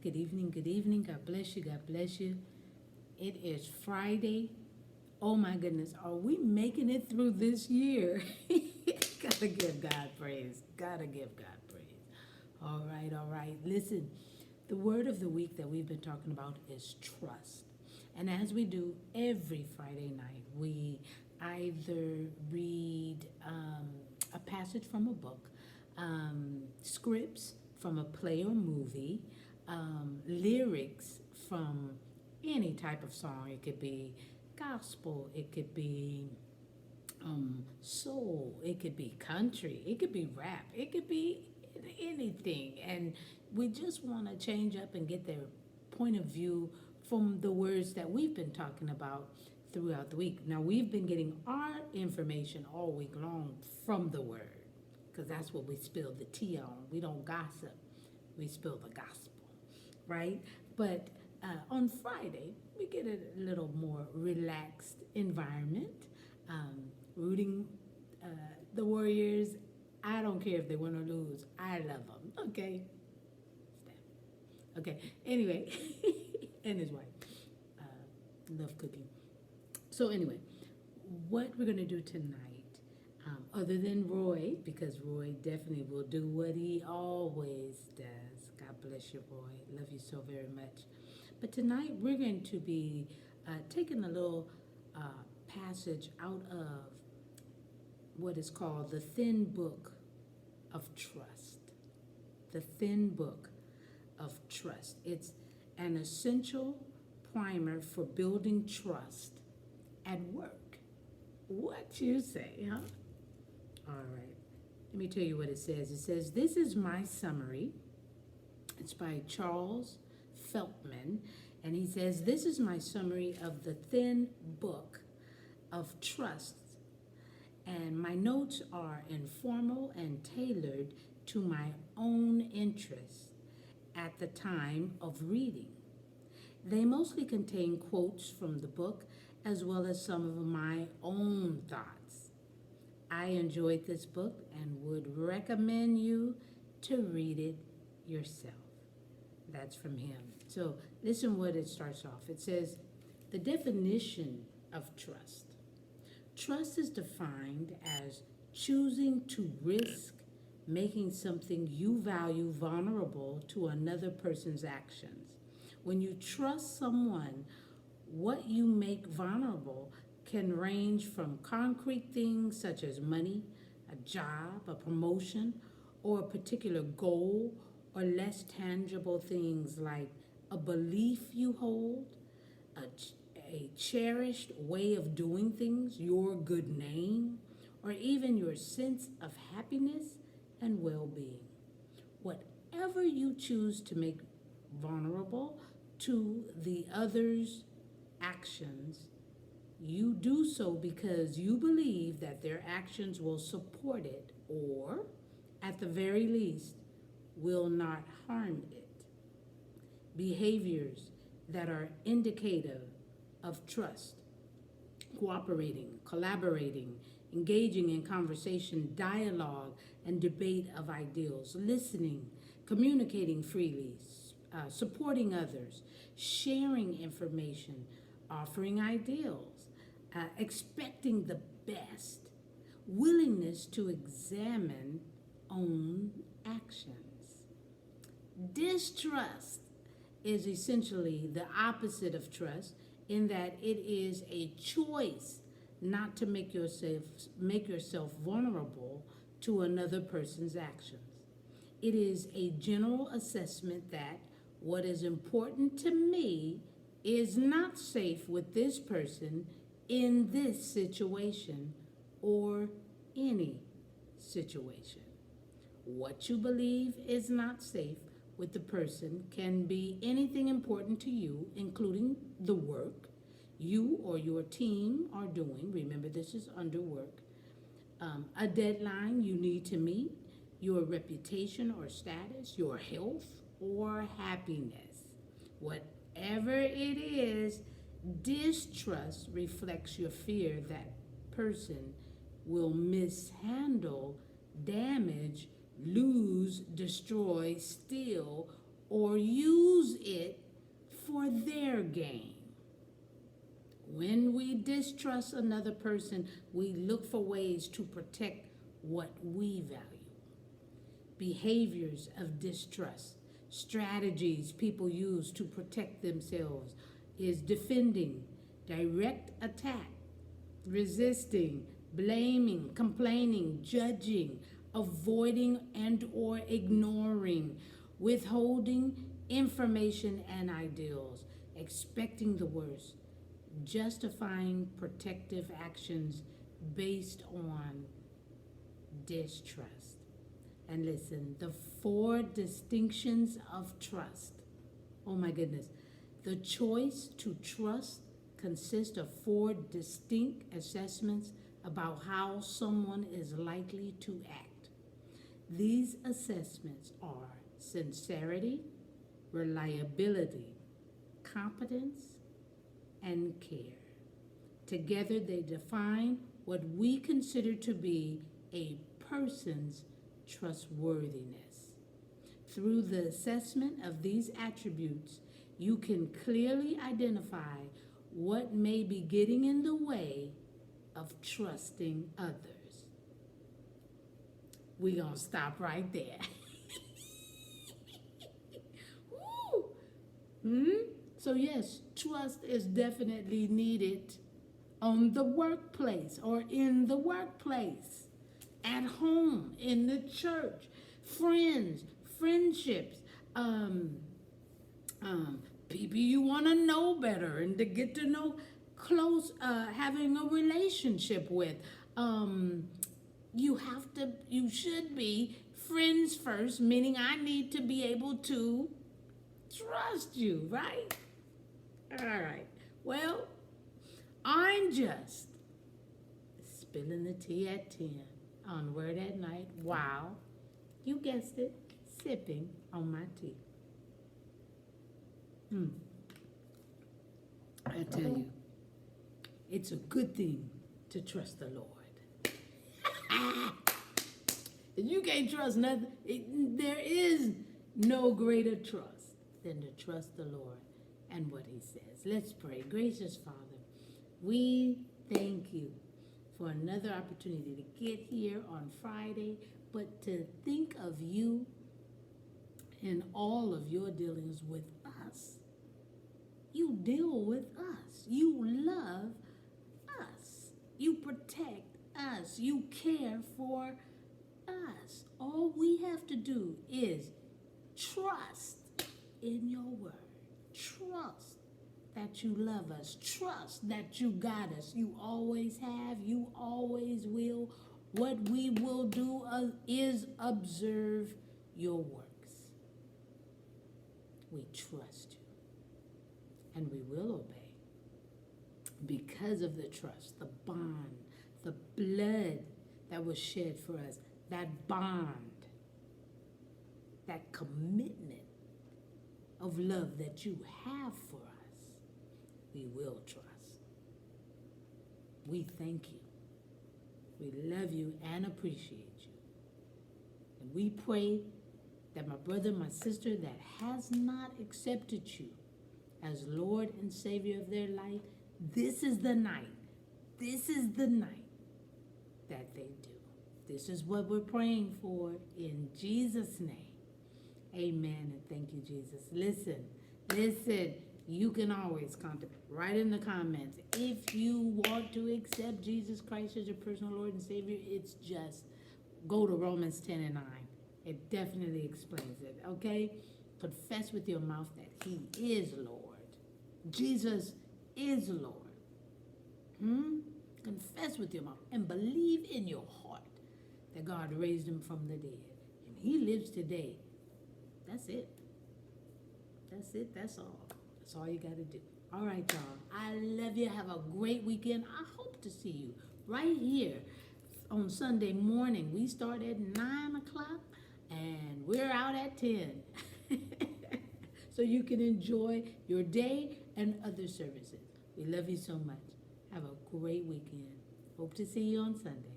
Good evening, good evening. God bless you, God bless you. It is Friday. Oh my goodness, are we making it through this year? Gotta give God praise. Gotta give God praise. All right, all right. Listen, the word of the week that we've been talking about is trust. And as we do every Friday night, we either read a passage from a book, scripts from a play or movie, lyrics from any type of song. It could be gospel, it could be soul, it could be country, it could be rap, it could be anything. And we just want to change up and get their point of view from the words that we've been talking about throughout the week. Now, we've been getting our information all week long from the word because that's what we spill the tea on. We don't gossip, we spill the gospel, right? But on Friday, we get a little more relaxed environment, rooting the Warriors. I don't care if they win or lose. I love them. Okay. Okay. Anyway, and his wife love cooking. So anyway, what we're gonna do tonight, other than Roy, because Roy definitely will do what he always does. God bless you, Roy. Love you so very much. But tonight we're going to be taking a little passage out of what is called the Thin Book of Trust. The Thin Book of Trust. It's an essential primer for building trust at work. What you say, huh? All right. Let me tell you what it says. It says, "This is my summary." It's by Charles Feltman. And he says, "This is my summary of the Thin Book of Trust. And my notes are informal and tailored to my own interests at the time of reading. They mostly contain quotes from the book as well as some of my own thoughts. I enjoyed this book and would recommend you to read it yourself." That's from him. So listen what it starts off. It says, the definition of trust. Trust is defined as choosing to risk making something you value vulnerable to another person's actions. When you trust someone, what you make vulnerable can range from concrete things such as money, a job, a promotion, or a particular goal, or less tangible things like a belief you hold, a cherished way of doing things, your good name, or even your sense of happiness and well-being. Whatever you choose to make vulnerable to the other's actions, you do so because you believe that their actions will support it or, at the very least, will not harm it. Behaviors that are indicative of trust: cooperating, collaborating, engaging in conversation, dialogue, and debate of ideals, listening, communicating freely, supporting others, sharing information, offering ideals, expecting the best, willingness to examine own actions. Distrust is essentially the opposite of trust in that it is a choice not to make yourself vulnerable to another person's actions. It is a general assessment that what is important to me is not safe with this person in this situation or any situation. What you believe is not safe with the person can be anything important to you, including the work you or your team are doing. Remember, this is under work. A deadline you need to meet, your reputation or status, your health or happiness. Whatever it is, distrust reflects your fear that person will mishandle, damage, lose, destroy, steal, or use it for their gain. When we distrust another person, we look for ways to protect what we value. Behaviors of distrust, strategies people use to protect themselves is defending, direct attack, resisting, blaming, complaining, judging, avoiding and or ignoring, withholding information and ideals, expecting the worst, justifying protective actions based on distrust. And listen, the 4 distinctions of trust. Oh my goodness. The choice to trust consists of 4 distinct assessments about how someone is likely to act. These assessments are sincerity, reliability, competence, and care. Together they define what we consider to be a person's trustworthiness. Through the assessment of these attributes, you can clearly identify what may be getting in the way of trusting others. We're going to stop right there. So yes, trust is definitely needed on the workplace or in the workplace, at home, in the church, friends, friendships, people you want to know better and to get to know close, having a relationship with. You should be friends first, meaning I need to be able to trust you, right? All right. Well, I'm just spilling the tea at 10 on Word at Night. Wow. You guessed it, sipping on my tea. I tell you, it's a good thing to trust the Lord. If you can't trust nothing, there is no greater trust than to trust the Lord and what he says. Let's pray. Gracious Father, we thank you for another opportunity to get here on Friday, but to think of you in all of your dealings with us. You deal with us. You love us. You protect us. You care for us. All we have to do is trust in your word. Trust that you love us. Trust that you got us. You always have. You always will. What we will do is observe your works. We trust you. And we will obey. Because of the trust, the bond, the blood that was shed for us, that bond, that commitment of love that you have for us, we will trust. We thank you. We love you and appreciate you. And we pray that my brother, my sister that has not accepted you as Lord and Savior of their life, this is the night. This is the night that they do. This is what we're praying for in Jesus' name. Amen and thank you, Jesus. Listen, you can always contact, write in the comments. If you want to accept Jesus Christ as your personal Lord and Savior, it's just go to Romans 10 and 9. It definitely explains it, okay? Confess with your mouth that he is Lord. Jesus is Lord. Confess with your mouth and believe in your heart that God raised him from the dead. And he lives today. That's it. That's it. That's all. That's all you got to do. All right, y'all. I love you. Have a great weekend. I hope to see you right here on Sunday morning. We start at 9 o'clock and we're out at 10. So you can enjoy your day and other services. We love you so much. Have a great weekend. Hope to see you on Sunday.